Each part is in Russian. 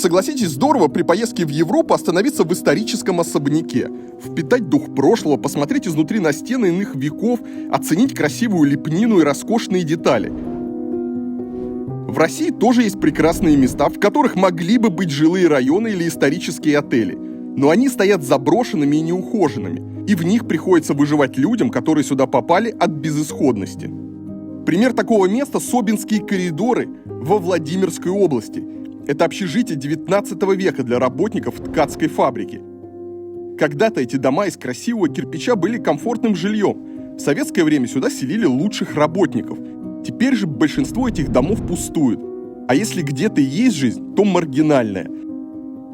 Согласитесь, здорово при поездке в Европу остановиться в историческом особняке, впитать дух прошлого, посмотреть изнутри на стены иных веков, оценить красивую лепнину и роскошные детали. В России тоже есть прекрасные места, в которых могли бы быть жилые районы или исторические отели, но они стоят заброшенными и неухоженными, и в них приходится выживать людям, которые сюда попали от безысходности. Пример такого места – Собинские коридоры во Владимирской области. Это общежитие 19 века для работников ткацкой фабрики. Когда-то эти дома из красивого кирпича были комфортным жильем. В советское время сюда селили лучших работников. Теперь же большинство этих домов пустуют. А если где-то и есть жизнь, то маргинальная.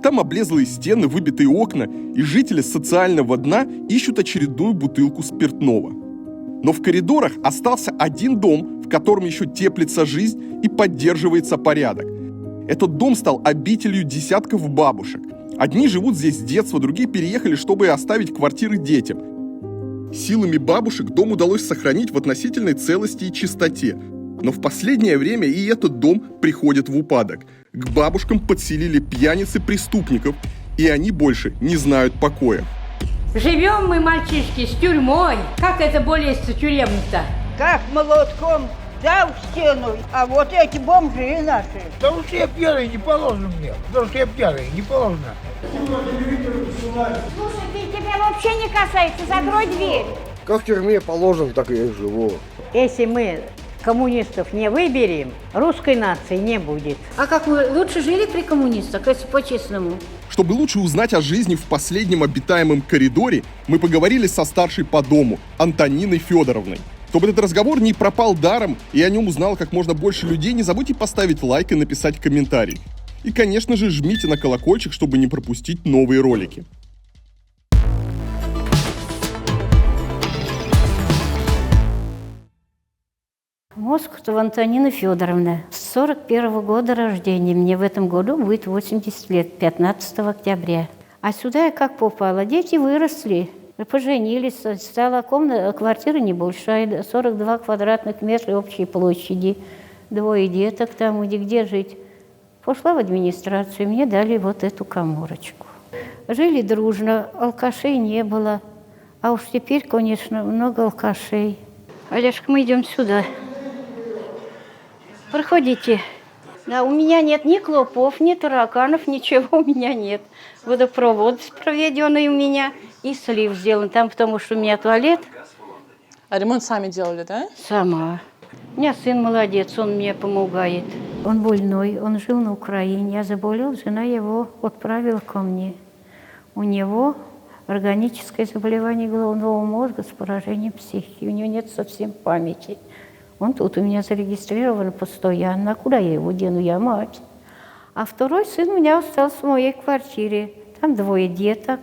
Там облезлые стены, выбитые окна, и жители социального дна ищут очередную бутылку спиртного. Но в коридорах остался один дом, в котором еще теплится жизнь и поддерживается порядок. Этот дом стал обителью десятков бабушек. Одни живут здесь с детства, другие переехали, чтобы оставить квартиры детям. Силами бабушек дом удалось сохранить в относительной целости и чистоте. Но в последнее время и этот дом приходит в упадок. К бабушкам подселили пьяниц и преступников, и они больше не знают покоя. Живем мы, мальчишки, с тюрьмой. Как это болезнь тюремная-то? Как молотком дал в стену, а вот эти бомжи наши. Потому что я пьяный, не положено мне. Потому что я пьяный, не положено. Слушай, тебя вообще не касается, закрой дверь. Как в тюрьме положено, так я и живу. Если мы коммунистов не выберем, русской нации не будет. А как вы лучше жили при коммунистах, если по-честному? Чтобы лучше узнать о жизни в последнем обитаемом коридоре, мы поговорили со старшей по дому Антониной Федоровной. Чтобы этот разговор не пропал даром и о нем узнало как можно больше людей, не забудьте поставить лайк и написать комментарий. И, конечно же, жмите на колокольчик, чтобы не пропустить новые ролики. Москва Антонина Федоровна, 41-го года рождения. Мне в этом году будет 80 лет, 15 октября. А сюда я как попала. Дети выросли, поженились, стала квартира небольшая, 42 квадратных метра общей площади. 2 деток там, где жить. Пошла в администрацию, мне дали вот эту каморочку. Жили дружно, алкашей не было. А уж теперь, конечно, много алкашей. Олежка, мы идем сюда. Проходите. Да, у меня нет ни клопов, ни тараканов, ничего у меня нет. Водопровод проведенный у меня и слив сделан там, потому что у меня туалет. А ремонт сами делали, да? Сама. У меня сын молодец, он мне помогает. Он больной, он жил на Украине. Я заболел, жена его отправила ко мне. У него органическое заболевание головного мозга с поражением психики. У него нет совсем памяти. Он тут у меня зарегистрирован постоянно. А куда я его дену? Я мать. А второй сын у меня остался в моей квартире. Там 2 деток.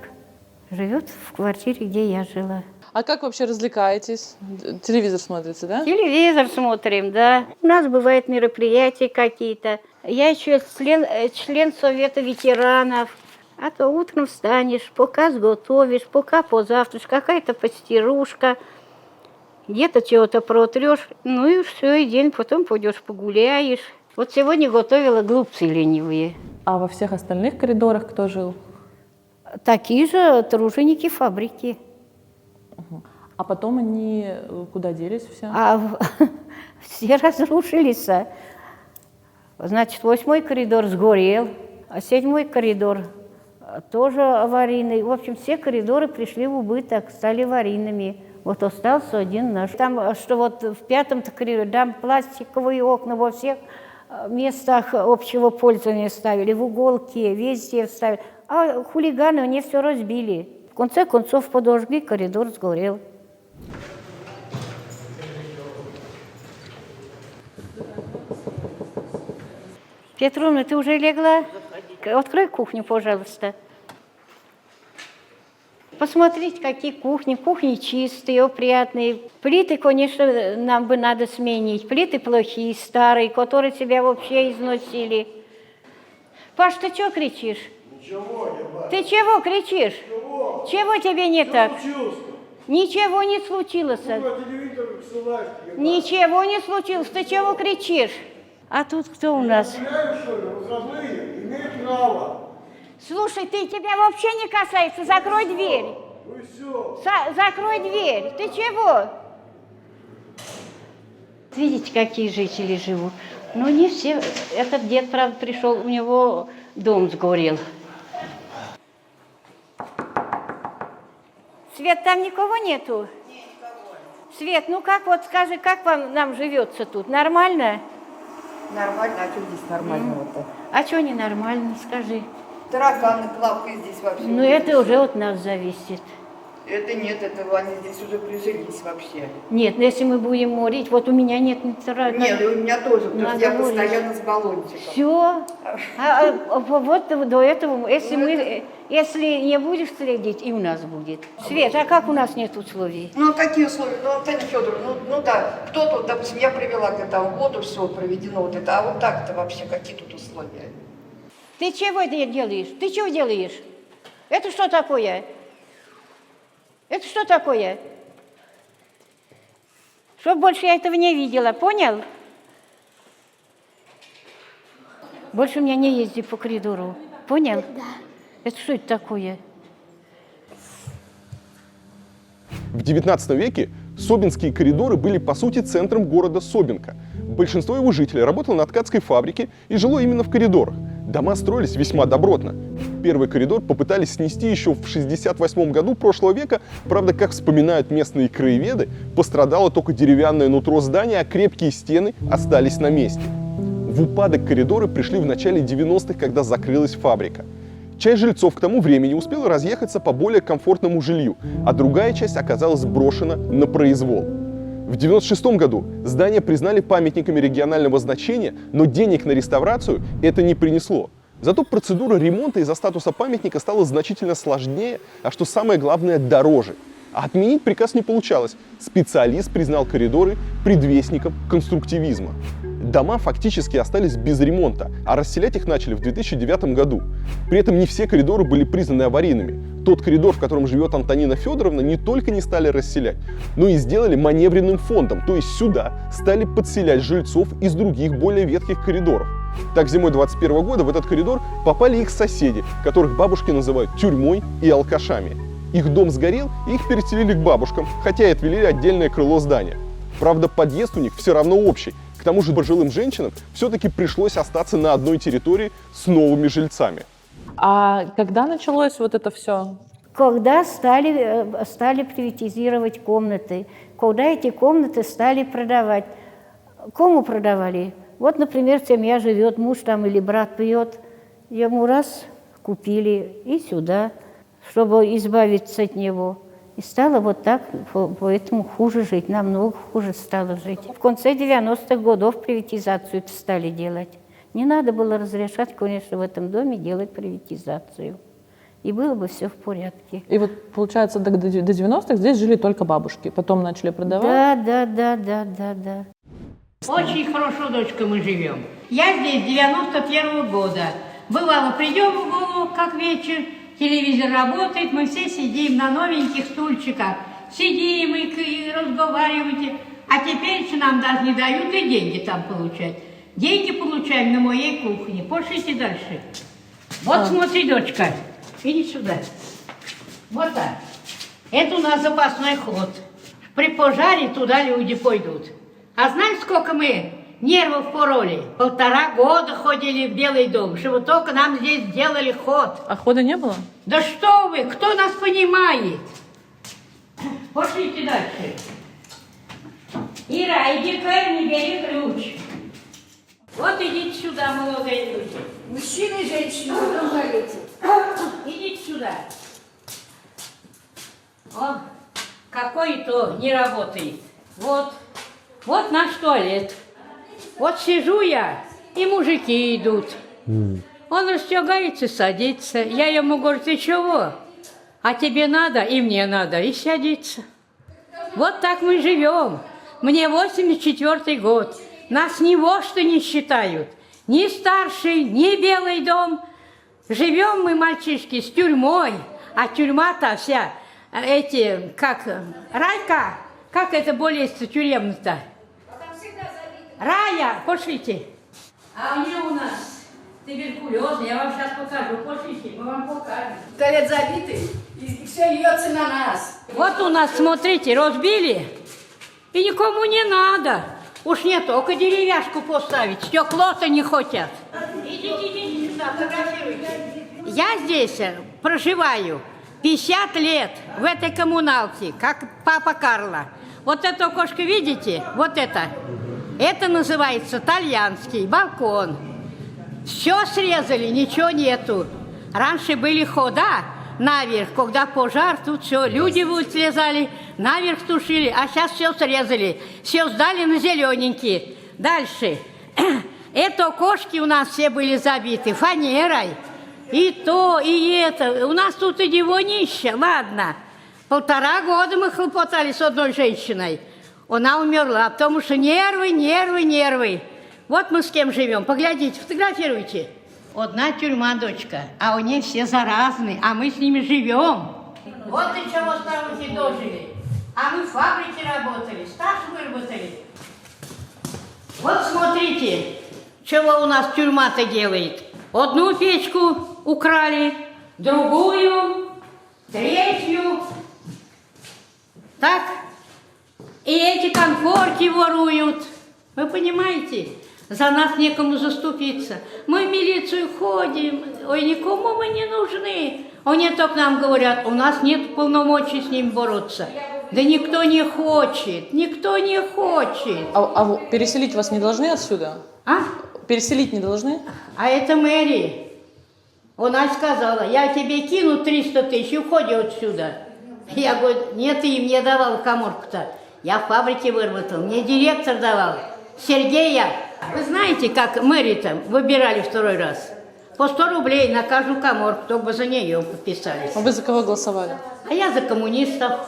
Живет в квартире, где я жила. А как вообще развлекаетесь? Телевизор смотрите, да? Телевизор смотрим, да. У нас бывают мероприятия какие-то. Я еще член Совета ветеранов. А то утром встанешь, пока сготовишь, пока позавтрашишь, какая-то постирушка. Где-то чего-то протрешь, ну и все, и день, потом пойдешь погуляешь. Вот сегодня готовила голубцы ленивые. А во всех остальных коридорах кто жил? Такие же труженики фабрики. А потом они куда делись все? Все разрушились. Значит, 8-й коридор сгорел, а 7-й коридор тоже аварийный. В общем, все коридоры пришли в убыток, стали аварийными. Вот остался один наш. Там, что вот в 5-м коридоре, там пластиковые окна во всех местах общего пользования ставили, в уголке, везде ставили. А хулиганы, они все разбили. В конце концов подожгли, коридор сгорел. Петровна, ты уже легла? Открой кухню, пожалуйста. Посмотрите, какие кухни. Кухни чистые, опрятные. Плиты, конечно, нам бы надо сменить. Плиты плохие, старые, которые тебя вообще износили. Паш, ты чего кричишь? Ничего, я... Ты чего кричишь? Ничего. Чего тебе не так? Ничего не случилось. Ничего не случилось. Ты чего кричишь? А тут кто у нас? Выходные имеют право. Слушай, ты тебя вообще не касается, закрой дверь. Ну все. Закрой дверь. Ты чего? Видите, какие жители живут. Но не все. Этот дед, правда, пришел, у него дом сгорел. Свет, там никого нету? Нет, никого. Свет, ну как вот скажи, как нам живется тут? Нормально? Нормально, а что здесь нормального-то? А что ненормально, скажи? Тараканы плавкают здесь вообще. Ну это уже от нас зависит. Это нет, этого они здесь уже прижились вообще. Нет, ну если мы будем морить, вот у меня нет ни тараканов. Нет, и у меня тоже, потому что я Надо морить. постоянно с баллончиком. Все. Вот до этого, если не будешь следить, и у нас будет. Свет, а как у нас нет условий? Ну, какие условия? Ну, Таня Федоровна, ну да, кто тут, допустим, я привела к этому воду, все проведено вот это, а вот так-то вообще какие тут условия? Ты чего это делаешь? Ты чего делаешь? Это что такое? Это что такое? Чтоб больше я этого не видела, понял? Больше у меня не езди по коридору, понял? Да. Это что это такое? В XIX веке Собинские коридоры были, по сути, центром города Собинка. Большинство его жителей работало на ткацкой фабрике и жило именно в коридорах. Дома строились весьма добротно. Первый коридор попытались снести еще в 1968 году прошлого века. Правда, как вспоминают местные краеведы, пострадало только деревянное нутро здания, а крепкие стены остались на месте. В упадок коридоры пришли в начале 90-х, когда закрылась фабрика. Часть жильцов к тому времени успела разъехаться по более комфортному жилью, а другая часть оказалась брошена на произвол. В 1996 году здание признали памятниками регионального значения, но денег на реставрацию это не принесло. Зато процедура ремонта из-за статуса памятника стала значительно сложнее, а что самое главное, дороже. А отменить приказ не получалось. Специалист признал коридоры предвестником конструктивизма. Дома фактически остались без ремонта, а расселять их начали в 2009 году. При этом не все коридоры были признаны аварийными. Тот коридор, в котором живет Антонина Федоровна, не только не стали расселять, но и сделали маневренным фондом, то есть сюда стали подселять жильцов из других более ветхих коридоров. Так, зимой 2021 года в этот коридор попали их соседи, которых бабушки называют тюрьмой и алкашами. Их дом сгорел, и их переселили к бабушкам, хотя и отвели отдельное крыло здания. Правда, подъезд у них все равно общий. К тому же пожилым женщинам все-таки пришлось остаться на одной территории с новыми жильцами. А когда началось вот это все? Когда стали приватизировать комнаты, когда эти комнаты стали продавать. Кому продавали? Вот, например, семья живет, муж там или брат пьет, ему раз купили и сюда, чтобы избавиться от него. И стало вот так, поэтому хуже жить, намного хуже стало жить. В конце 90-х годов приватизацию стали делать. Не надо было разрешать, конечно, в этом доме делать приватизацию. И было бы все в порядке. И вот, получается, до 90-х здесь жили только бабушки, потом начали продавать? Да. Очень хорошо, дочка, мы живем. Я здесь 91-го года. Бывало, придем в угол, как вечер, телевизор работает, мы все сидим на новеньких стульчиках. Сидим и разговариваем. А теперь нам даже не дают и деньги там получать. Деньги получаем на моей кухне. Пошлите дальше. Вот смотри, дочка, иди сюда. Вот так. Это у нас запасной ход. При пожаре туда люди пойдут. А знаешь, сколько мы нервов пороли? 1,5 года ходили в Белый дом, чтобы только нам здесь сделали ход. А хода не было? Да что вы, кто нас понимает? Пошлите дальше. Ира, иди к Эрне, бери ключ. Вот идите сюда, молодые люди. Мужчины и женщины в этом туалете. Идите сюда. О, какой то не работает. Вот наш туалет. Вот сижу я, и мужики идут. Он расстегается, садится. Я ему говорю, ты чего? А тебе надо, и мне надо, и садится. Вот так мы живем. Мне 84-й год. Нас ни во что не считают. Ни старший, ни Белый дом. Живем мы, мальчишки, с тюрьмой. А тюрьма-то вся, Райка, как это более тюремно-то? Рая, пошлите. А у нее у нас туберкулез. Я вам сейчас покажу. Пошлите, мы вам покажем. Туалет забитый, и все льется на нас. Вот у нас, смотрите, разбили. И никому не надо. Уж не только деревяшку поставить. Стекло-то не хотят. Идите сюда, фотографируйте. Я здесь проживаю 50 лет в этой коммуналке, как папа Карло. Вот это окошко видите? Вот это. Это называется итальянский балкон. Все срезали, ничего нету. Раньше были хода наверх, когда пожар, тут все, люди вот слезали, наверх тушили, а сейчас все срезали. Все сдали на зелененькие. Дальше. Это окошки у нас все были забиты фанерой. И то, и это. У нас тут и девонище, ладно. 1,5 года мы хлопотали с одной женщиной. Она умерла, потому что нервы. Вот мы с кем живем. Поглядите, фотографируйте. Одна тюрьма, дочка, а у нее все заразны, а мы с ними живем. Вот и чего старухи дожили. А мы в фабрике работали, стаж выработали. Вот смотрите, чего у нас тюрьма-то делает. Одну печку украли, другую, третью. Так? И эти конфорки воруют. Вы понимаете? За нас некому заступиться. Мы в милицию ходим. Ой, никому мы не нужны. Они только нам говорят, у нас нет полномочий с ним бороться. Да никто не хочет. А переселить вас не должны отсюда? А? Переселить не должны? А это мэрия. Она сказала, я тебе кину 300 тысяч, уходи отсюда. Я говорю, нет, ты им не давал каморку-то. Я в фабрике выработал, мне директор давал. Сергея. Вы знаете, как мэрию-то выбирали 2-й раз? По 100 рублей на каждую каморку, только бы за нее подписались. А вы за кого голосовали? А я за коммунистов.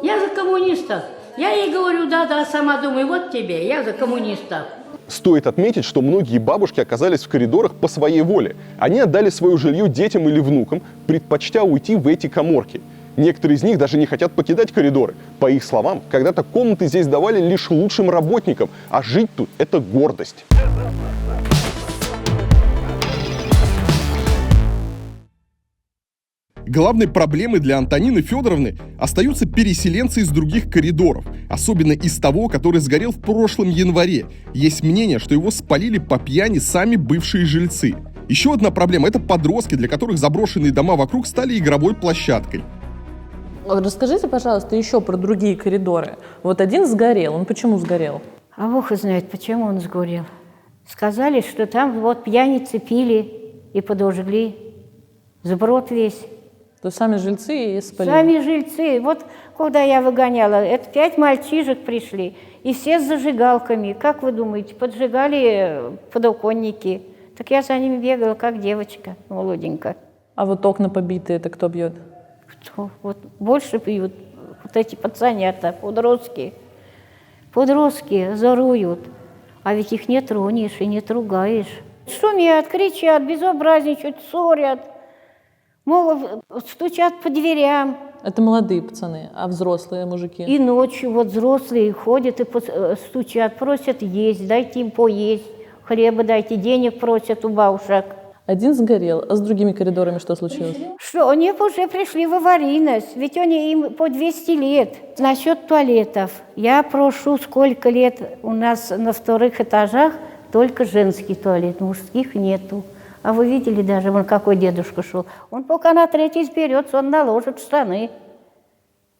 Я ей говорю, да, сама думаю, вот тебе, я за коммунистов. Стоит отметить, что многие бабушки оказались в коридорах по своей воле. Они отдали свое жилье детям или внукам, предпочтя уйти в эти каморки. Некоторые из них даже не хотят покидать коридоры. По их словам, когда-то комнаты здесь давали лишь лучшим работникам, а жить тут – это гордость. Главной проблемой для Антонины Федоровны остаются переселенцы из других коридоров, особенно из того, который сгорел в прошлом январе. Есть мнение, что его спалили по пьяни сами бывшие жильцы. Еще одна проблема – это подростки, для которых заброшенные дома вокруг стали игровой площадкой. Расскажите, пожалуйста, еще про другие коридоры. Вот один сгорел. Он почему сгорел? А Бог знает, почему он сгорел. Сказали, что там вот пьяницы пили и подожгли. Сброд весь. То есть сами жильцы и спалили? Сами жильцы. Вот когда я выгоняла, это 5 мальчишек пришли. И все с зажигалками. Как вы думаете, поджигали подоконники. Так я за ними бегала, как девочка молоденькая. А вот окна побитые, это кто бьет? Кто? Вот больше пьют вот эти пацанята, подростки. Подростки заруют. А ведь их не тронешь и не тругаешь. Шумят, кричат, безобразничают, ссорят. Мол, стучат по дверям. Это молодые пацаны, а взрослые мужики? И ночью вот взрослые ходят и стучат, просят есть, дайте им поесть, хлеба дайте, денег просят у бабушек. Один сгорел, а с другими коридорами что случилось? Что, они уже пришли в аварийность, ведь они им по 200 лет. Насчет туалетов. Я прошу, сколько лет у нас на 2-х этажах только женский туалет, мужских нету. А вы видели даже, вон какой дедушка шел. Он пока на 3-й сберется, он наложит штаны.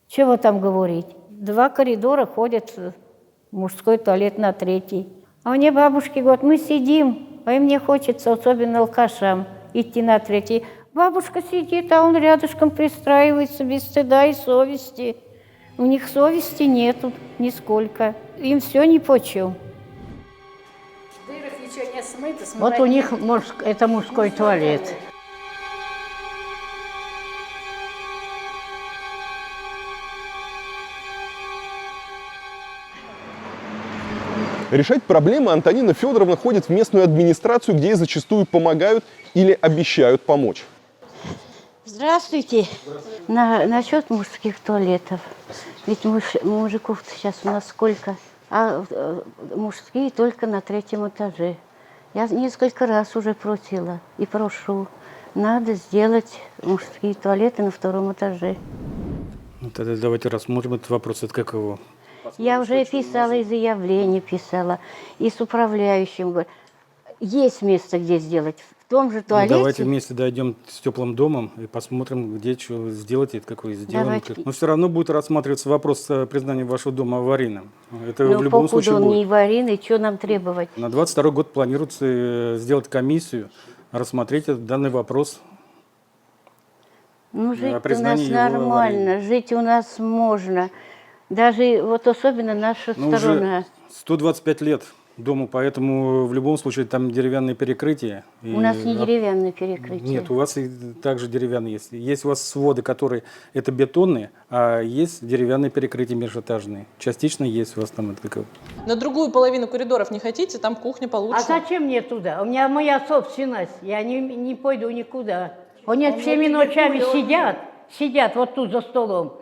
Чего там говорить? 2 коридора ходят, мужской туалет на 3-й. А мне бабушки говорят, мы сидим, а им не хочется, особенно алкашам, идти на 3-й. Бабушка сидит, а он рядышком пристраивается без стыда и совести. У них совести нету нисколько. Им все нипочем. Вот у них это мужской туалет. Решать проблемы Антонина Федоровна ходит в местную администрацию, где ей зачастую помогают или обещают помочь. Здравствуйте. Насчет мужских туалетов. Ведь мужиков сейчас у нас сколько? А мужские только на 3-м этаже. Я несколько раз уже просила и прошу. Надо сделать мужские туалеты на 2 этаже. Ну, тогда давайте рассмотрим этот вопрос. Это как его? Я уже писала и заявление писала, и с управляющим. Говорю, есть место, где сделать. В том же туалете. Ну, давайте вместе дойдем с теплым домом и посмотрим, где что сделать, и какой сделан. Давайте. Но все равно будет рассматриваться вопрос признания вашего дома аварийным. Это Но в любом покуда случае он будет. не аварийный, что нам требовать? На 22 год планируется сделать комиссию, рассмотреть данный вопрос. Ну, жить у нас признании его нормально, жить у нас можно. Даже вот особенно наша Но сторона. уже 125 лет дому, поэтому в любом случае там деревянные перекрытия. У нас не деревянное перекрытие. Нет, у вас и также деревянные есть. Есть у вас своды, которые это бетонные, а есть деревянные перекрытия межэтажные. Частично есть у вас там это такое. На другую половину коридоров не хотите? Там кухня получше. А зачем мне туда? У меня моя собственность. Я не пойду никуда. Они всеми ночами сидят вот тут за столом.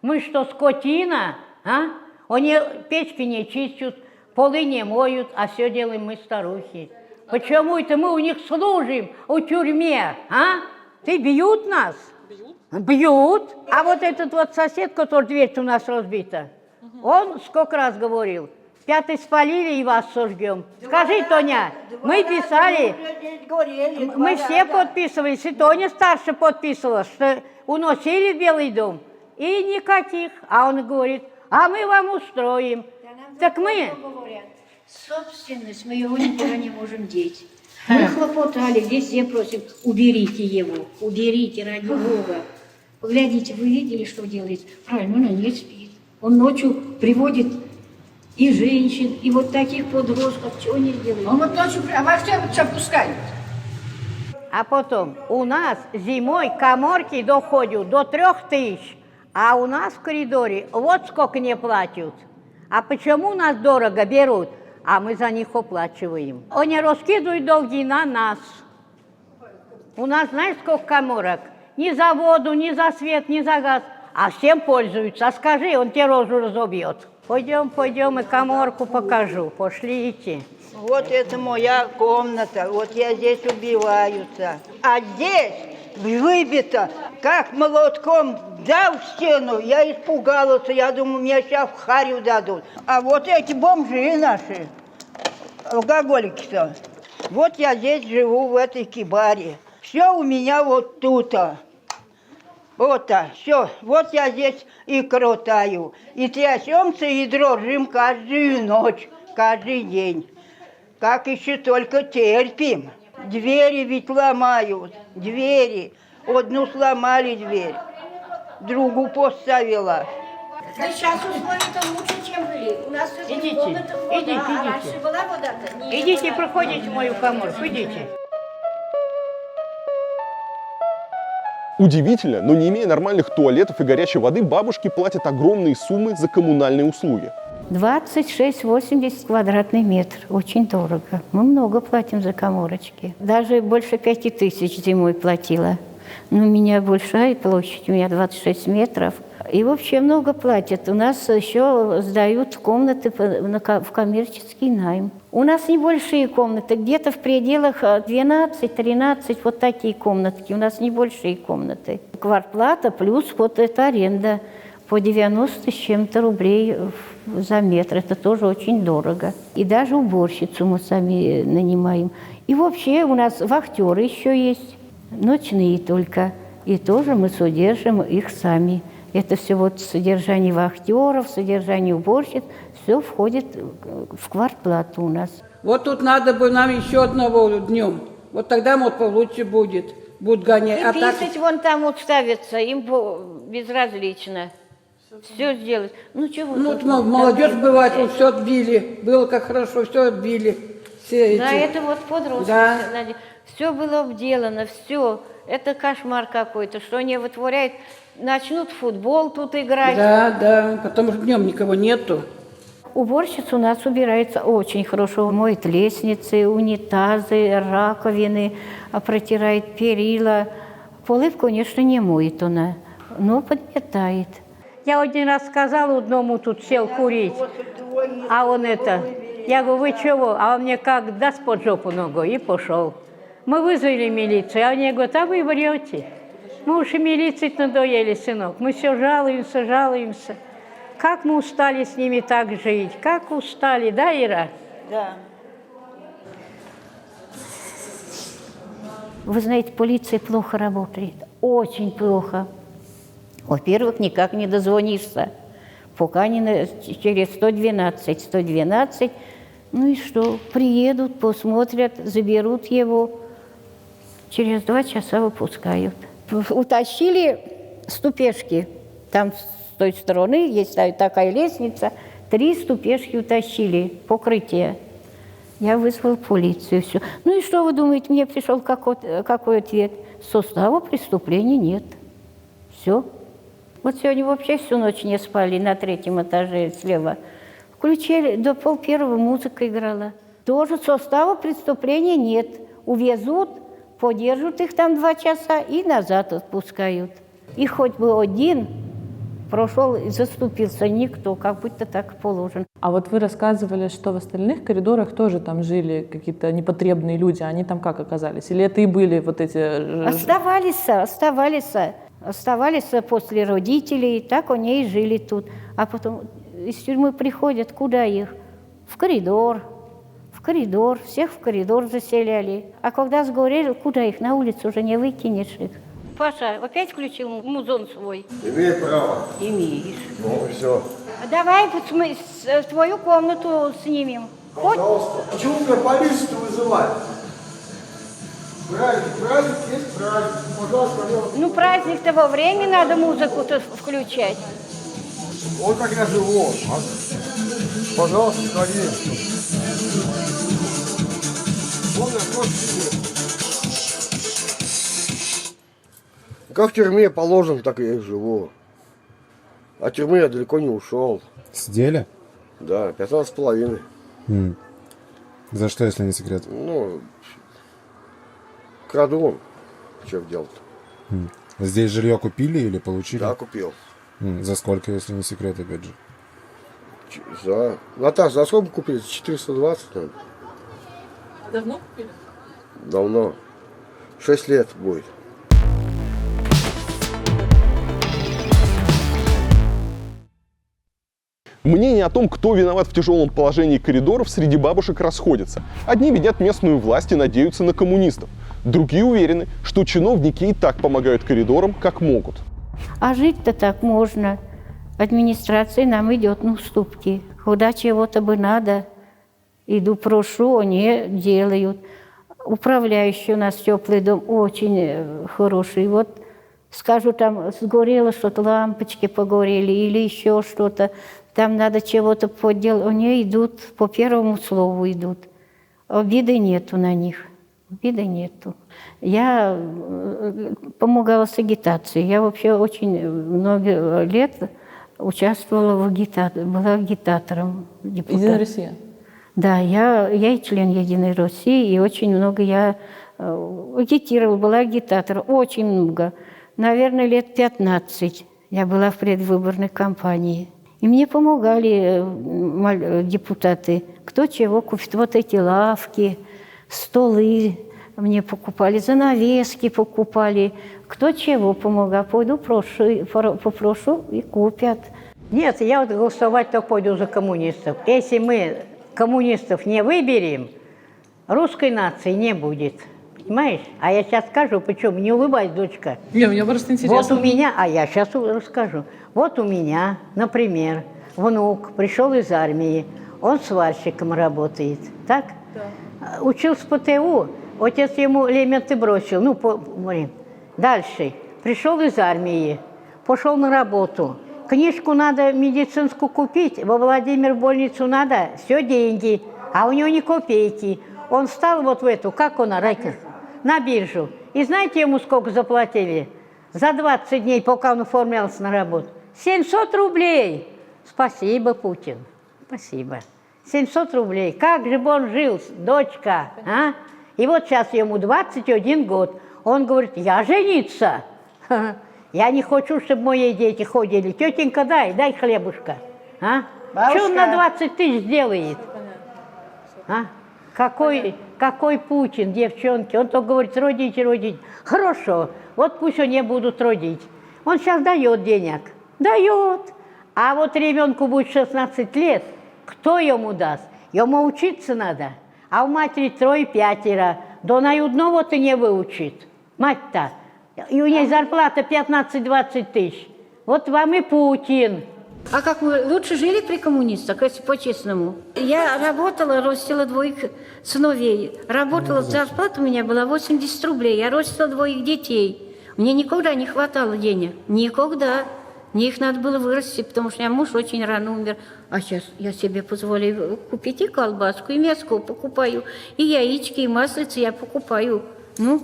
Мы что, скотина? А? Они печки не чистят, полы не моют, а все делаем мы, старухи. Почему это мы у них служим, у тюрьме, а? Ты бьют нас? Бьют. А вот этот вот сосед, который дверь у нас разбита, он сколько раз говорил, 5-й спалили и вас сожгем. Скажи, Тоня, мы писали, мы все подписывались, и Тоня старше подписывала, что уносили в Белый дом, и никаких. А он говорит, а мы вам устроим. Так мы... Собственность, мы его никуда не можем деть. Мы хлопотали, везде просим, уберите его, уберите, ради Бога. Поглядите, вы видели, что делает? Правильно, он не спит. Он ночью приводит и женщин, и вот таких подростков, чего не делает. Он вот ночью, а вообще все пускает. А потом, у нас зимой каморки доходят до 3000, а у нас в коридоре вот сколько не платят. А почему нас дорого берут? А мы за них оплачиваем. Они раскидывают долги на нас. У нас, знаешь, сколько каморок? Ни за воду, ни за свет, ни за газ. А всем пользуются. А скажи, он тебе рожу разобьет. Пойдем, и каморку покажу. Пошлите. Вот это моя комната, вот я здесь убиваются. А здесь выбито, как молотком дал в стену, я испугалась, я думаю, меня сейчас в харю дадут. А вот эти бомжи наши, алкоголики-то, вот я здесь живу в этой кибаре. Все у меня вот тут. Вот так, все, вот я здесь и крутаю. И трясемся, и дрожим каждую ночь, каждый день. Как еще только терпим. Двери ведь ломают, двери. Одну сломали дверь, другу поставила. Да сейчас условия-то лучше, чем были. У нас Идите, в комнатах вода, идите. а раньше была вода-то? Не Идите, была. проходите в мою каморку, идите. Удивительно, но не имея нормальных туалетов и горячей воды, бабушки платят огромные суммы за коммунальные услуги. 26-80 квадратный метр. Очень дорого. Мы много платим за каморочки. Даже больше 5000 зимой платила. Но у меня большая площадь, у меня 26 метров. И вообще много платят. У нас еще сдают комнаты в коммерческий найм. У нас небольшие комнаты, где-то в пределах 12-13, вот такие комнатки. У нас небольшие комнаты. Квартплата плюс вот эта аренда по 90 с чем-то рублей за метр. Это тоже очень дорого. И даже уборщицу мы сами нанимаем. И вообще у нас вахтеры еще есть, ночные только. И тоже мы содержим их сами. Это все вот содержание вахтеров, содержание уборщиц, все входит в квартплату у нас. Вот тут надо бы нам еще одного днем. Вот тогда вот получше будет. Будут гонять. И писать вон там вот ставится, им безразлично. Все сделать. Ну чего? Ну, молодежь бывает, вот все отбили. Было как хорошо, все отбили. Все Да, эти. это вот подростки. Да. Все было обделано, все. Это кошмар какой-то, что они вытворяют. Начнут в футбол тут играть. Да, потому что днем никого нету. Уборщица у нас убирается очень хорошо. Моет лестницы, унитазы, раковины, протирает перила. Полы, конечно, не моет она, но подметает. Я один раз сказала одному, тут сел курить, а он это, Я говорю, вы чего? А он мне как даст под жопу ногу и пошел. Мы вызвали милицию, а они говорят, а вы врете. Мы уж и милиции надоели, сынок. Мы все жалуемся, жалуемся. Как мы устали с ними так жить, как устали, да, Ира? Да. Вы знаете, полиция плохо работает, очень плохо. Во-первых, никак не дозвонишься, пока не через 112. 112, ну и что, приедут, посмотрят, заберут его, через 2 часа выпускают. Утащили ступешки, там с той стороны есть такая лестница, 3 ступешки утащили, покрытие. Я вызвал полицию, все. Ну и что вы думаете, мне пришел какой ответ? Состава преступления нет. Все. Вот сегодня вообще всю ночь не спали на 3-м этаже слева. Включили, до 12:30 музыка играла. Тоже состава преступления нет. Увезут, подержат их там 2 часа и назад отпускают. И хоть бы один прошел и заступился, никто, как будто так положено. А вот вы рассказывали, что в остальных коридорах тоже там жили какие-то непотребные люди. Они там как оказались? Или это и были вот эти... Оставались после родителей, так они и жили тут. А потом из тюрьмы приходят, куда их? В коридор, всех в коридор заселяли. А когда сгорели, куда их? На улицу уже не выкинешь их. Паша, опять включил музон свой? Имеет право. Имеешь. Ну, все. Давай твою комнату снимем. Пожалуйста. Почему меня полицию вызывать? Праздник есть праздник. Пожалуйста, пожалуйста. Ну, праздник того времени надо музыку-то включать. Вот как я живу. Пожалуйста, сходи. Как в тюрьме положено, так я и живу. От тюрьмы я далеко не ушел. Сидели? Да, 15,5. За что, если не секрет? Ну, краду. Что делать-то? Здесь жилье купили или получили? Да, купил. За сколько, если не секрет, опять же? Наташа, за сколько купили? 420, наверное. Давно купили? Давно. 6 лет будет. Мнения о том, кто виноват в тяжелом положении коридоров, среди бабушек расходятся. Одни винят местную власть и надеются на коммунистов. Другие уверены, что чиновники и так помогают коридорам, как могут. А жить-то так можно. Администрация нам идет на уступки. Когда чего-то бы надо, иду прошу, они делают. Управляющий у нас теплый дом очень хороший. Вот скажу, там сгорело что-то, лампочки погорели или еще что-то. Там надо чего-то поделать. Они идут, по первому слову идут. Обиды нету на них. Обиды нету. Я помогала с агитацией. Я вообще очень много лет участвовала в агитации, была агитатором. Единая Россия? Да, я и член Единой России, и очень много я агитировала, была агитатором, очень много. Наверное, лет 15 я была в предвыборной кампании. И мне помогали депутаты, кто чего купит. Вот эти лавки, столы мне покупали, занавески покупали. Кто чего помогал. Пойду попрошу и купят. Нет, я вот голосовать только пойду за коммунистов. Если мы коммунистов не выберем, русской нации не будет. Понимаешь? А я сейчас скажу, почему. Не улыбайся, дочка. Не, мне просто интересно. Вот у меня, а я сейчас расскажу. Вот у меня, например, внук пришел из армии, он сварщиком работает, так? Да. Учился по ТУ, отец ему элементы бросил, Дальше, пришел из армии, пошел на работу. Книжку надо медицинскую купить, во Владимир больницу надо, все деньги, а у него ни копейки. Он встал вот в эту, как он, на биржу. И знаете, ему сколько заплатили? За 20 дней, пока он оформлялся на работу. 700 рублей. Спасибо, Путин. Спасибо. 700 рублей. Как же бы он жил, дочка, а? И вот сейчас ему 21 год. Он говорит, я жениться. Я не хочу, чтобы мои дети ходили. Тетенька, дай хлебушка. А? Что он на 20 тысяч сделает? А? Какой Путин, девчонки? Он только говорит, родить, родить. Хорошо, вот пусть они будут родить. Он сейчас дает денег. Дает. А вот ребенку будет 16 лет, кто ему даст? Ему учиться надо. А у матери 3-5. Да она и одного-то не выучит. Мать-то. И у нее зарплата 15-20 тысяч. Вот вам и Путин. А как мы лучше жили при коммунистах, если по-честному? Я работала, растила 2 сыновей. Работала, зарплата у меня была 80 рублей. Я растила 2 детей. Мне никогда не хватало денег. Никогда. Мне их надо было вырастить, потому что у меня муж очень рано умер. А сейчас я себе позволю купить и колбаску, и мяско покупаю, и яички, и маслицы я покупаю. Ну,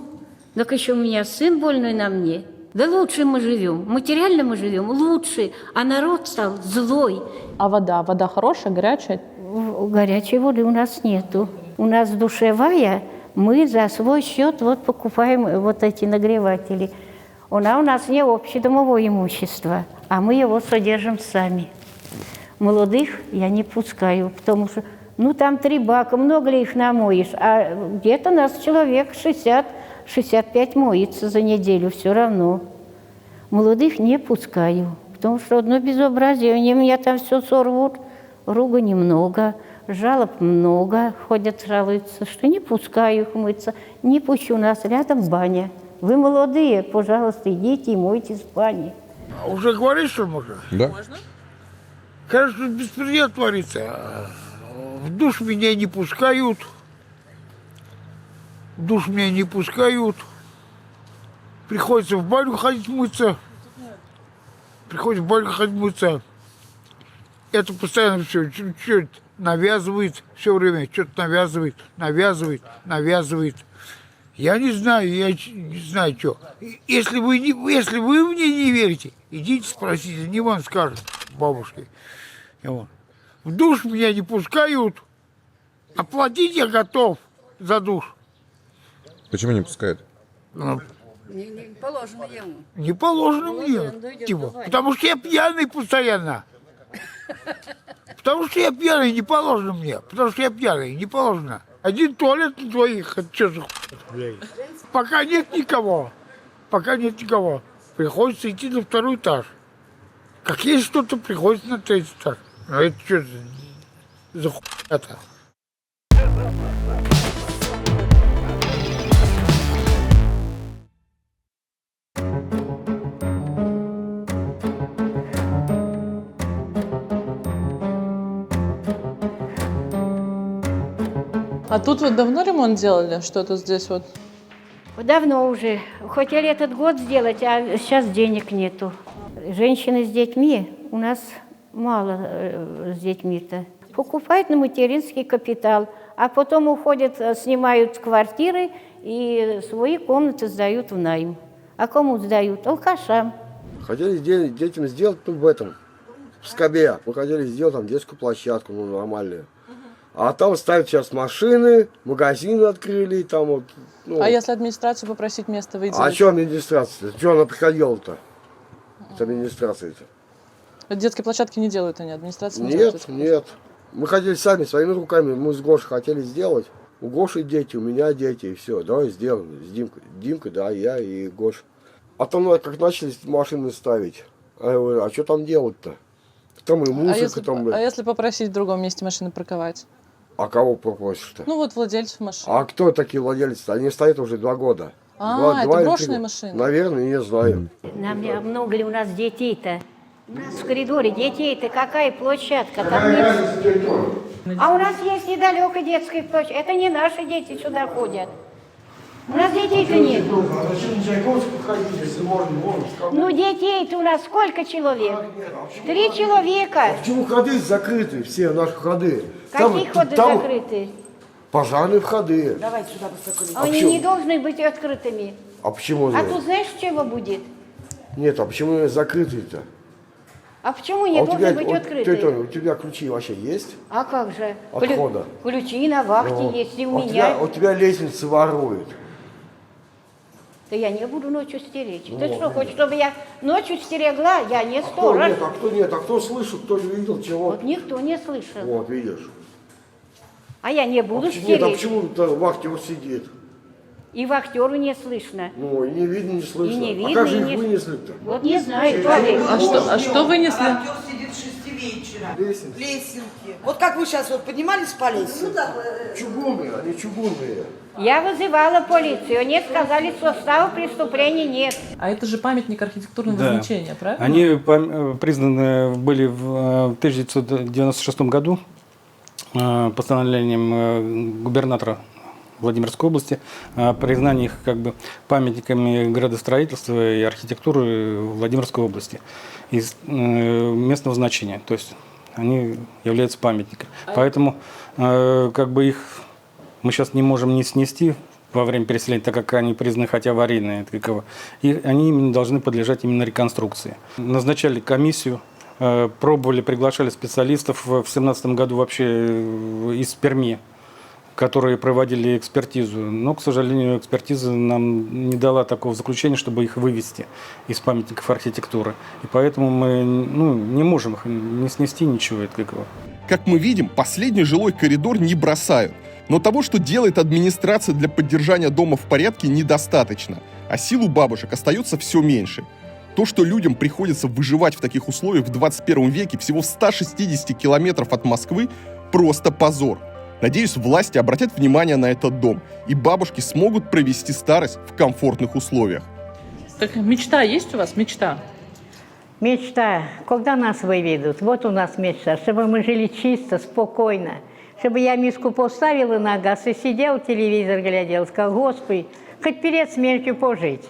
так еще у меня сын больной на мне. Да лучше мы живем, материально мы живем лучше, а народ стал злой. А вода? Вода хорошая, горячая? Горячей воды у нас нету. У нас душевая, мы за свой счет вот покупаем вот эти нагреватели. Она у нас не общедомовое имущество, а мы его содержим сами. Молодых я не пускаю, потому что, ну, там 3 бака, много ли их намоешь? А где-то нас человек 60-65 моется за неделю все равно. Молодых не пускаю, потому что одно безобразие, они меня там все сорвут, ругани много, жалоб много, ходят, жалуются, что не пускаю их мыться, не пущу, у нас рядом баня. Вы молодые, пожалуйста, идите и мойтесь в бане. А уже говоришь, что можно? Да. Можно? Кажется, беспредел творится. В душ меня не пускают. В душ меня не пускают. Приходится в баню ходить мыться. Приходится в баню ходить мыться. Это постоянно все чуть-чуть навязывает, все время что-то навязывает. Я не знаю, что. Если вы мне не верите, идите спросите, не вам скажут, бабушки. В душ меня не пускают, а платить я готов за душ. Почему не пускают? Не положено ему. Не положено мне, типа, потому что я пьяный постоянно. Потому что я пьяный, не положено мне. Потому что я пьяный, не положено. Один туалет на двоих, это что за хуй? Пока нет никого. Приходится идти на 2-й этаж. Как есть что-то, приходится на 3-й этаж. А это что за хуй это? А тут вот давно ремонт делали? Что-то здесь вот? Давно уже. Хотели этот год сделать, а сейчас денег нету. Женщины с детьми, у нас мало с детьми-то. Покупают на материнский капитал, а потом уходят, снимают квартиры и свои комнаты сдают в найм. А кому сдают? Алкашам. Хотели детям сделать в этом, в Скобе. Мы хотели сделать там детскую площадку, ну, нормальную. А там ставят сейчас машины, магазины открыли, там вот. Ну. А если администрацию попросить место выделить? А что администрация? Что она приходила-то? Это администрация-то. Детские площадки не делают они, администрация не делает? делает? Нет. Мы хотели сами, своими руками, мы с Гошей хотели сделать. У Гоши дети, у меня дети, и все. Давай сделаем. С Димкой. Димка, да, я и Гоша. А там, как начали машины ставить. А я говорю, а что там делать-то? Там и музыка, а если попросить в другом месте машины парковать? А кого попросишь-то? Ну вот владельцев машин. А кто такие владельцы-то? Они стоят уже 2 года. Это брошенные машины? Наверное, не знаю. Много ли у нас детей-то? У нас в коридоре детей-то какая площадка? Там нет. А у нас есть недалеко детская площадка. Это не наши дети сюда ходят. У нас детей-то нету. А зачем на Чайковскую ходить, если можно? Ну детей-то у нас сколько человек? 3 человека. А почему ходы закрыты, все наши ходы? Какие ходы закрыты? Пожарные входы. Давайте сюда посмотрим. Они не должны быть открытыми. А почему? А тут знаешь, чего будет? Нет, а почему закрытые-то? А почему не должны быть открыты? У тебя ключи вообще есть? А как же? От входа. Ключи на вахте есть, и у меня. У тебя лестницы воруют. Да я не буду ночью стеречь. Ты что, хочешь, чтобы я ночью стерегла? Я не сторож. А кто слышал, кто видел, чего? Вот никто не слышал. Вот, видишь. А я не буду Нет, стереть. а почему-то вахтер сидит? И вахтеру не слышно. Ну, и не видно, не слышно. И не видно, а как же и их не- вынесли-то? Вот не знаю, А что вынесли? Актер сидит с 6 вечера. Лесенки. Вот как вы сейчас вот поднимались по лестнице? Чугунные, они чугунные. Я вызывала полицию, они сказали, состава преступления нет. А это же памятник архитектурного Да. значения, правильно? Они признаны были в 1996 году постановлением губернатора Владимирской области о признании их как бы памятниками градостроительства и архитектуры Владимирской области из местного значения. То есть они являются памятниками. Поэтому как бы их мы сейчас не можем не снести во время переселения, так как они признаны хотя аварийные. И они именно должны подлежать именно реконструкции. Назначали комиссию, пробовали, приглашали специалистов в 2017 году вообще из Перми, которые проводили экспертизу. Но, к сожалению, экспертиза нам не дала такого заключения, чтобы их вывести из памятников архитектуры. И поэтому мы не можем их не снести, ничего. Как мы видим, последний жилой коридор не бросают. Но того, что делает администрация для поддержания дома в порядке, недостаточно. А сил у бабушек остается все меньше. То, что людям приходится выживать в таких условиях в 21 веке всего в 160 километров от Москвы, просто позор. Надеюсь, власти обратят внимание на этот дом, и бабушки смогут провести старость в комфортных условиях. Так, мечта есть у вас? Мечта? Мечта, когда нас выведут, вот у нас мечта, чтобы мы жили чисто, спокойно, чтобы я миску поставила на газ и сидел, телевизор глядел, сказал, Господи, хоть перед смертью пожить.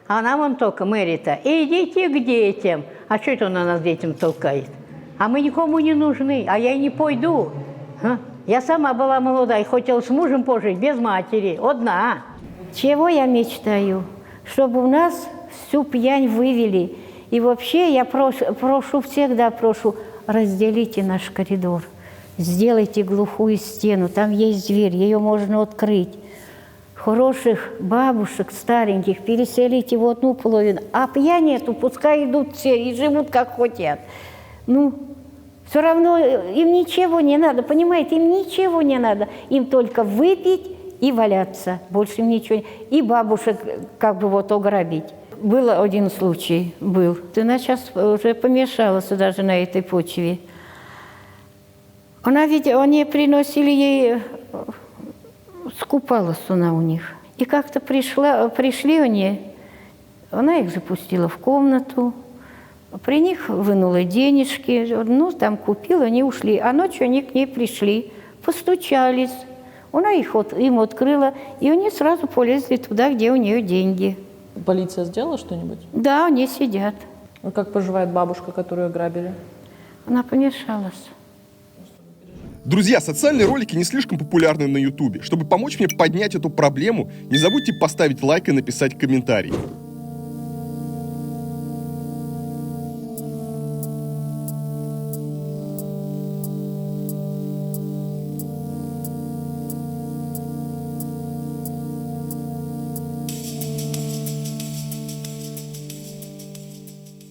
А нам он только, мэрия-то, идите к детям. А что это он на нас детям толкает? А мы никому не нужны, а я и не пойду. А? Я сама была молодая и хотела с мужем пожить, без матери, одна. Чего я мечтаю? Чтобы у нас всю пьянь вывели. И вообще я прошу, всегда прошу, разделите наш коридор. Сделайте глухую стену, там есть дверь, ее можно открыть. Хороших бабушек, стареньких, переселите в одну половину. А пьяни эту пускай идут все и живут как хотят. Все равно им ничего не надо, понимаете, им ничего не надо. Им только выпить и валяться, больше им ничего не... И бабушек как бы вот ограбить. Был один случай, был. Она сейчас уже помешалась даже на этой почве. Они приносили ей, скупалась она у них. И как-то пришли они, она их запустила в комнату, при них вынула денежки, там купила, они ушли. А ночью они к ней пришли, постучались. Она им открыла, и они сразу полезли туда, где у нее деньги. Полиция сделала что-нибудь? Да, они сидят. А как поживает бабушка, которую ограбили? Она помешалась. Друзья, социальные ролики не слишком популярны на Ютубе. Чтобы помочь мне поднять эту проблему, не забудьте поставить лайк и написать комментарий.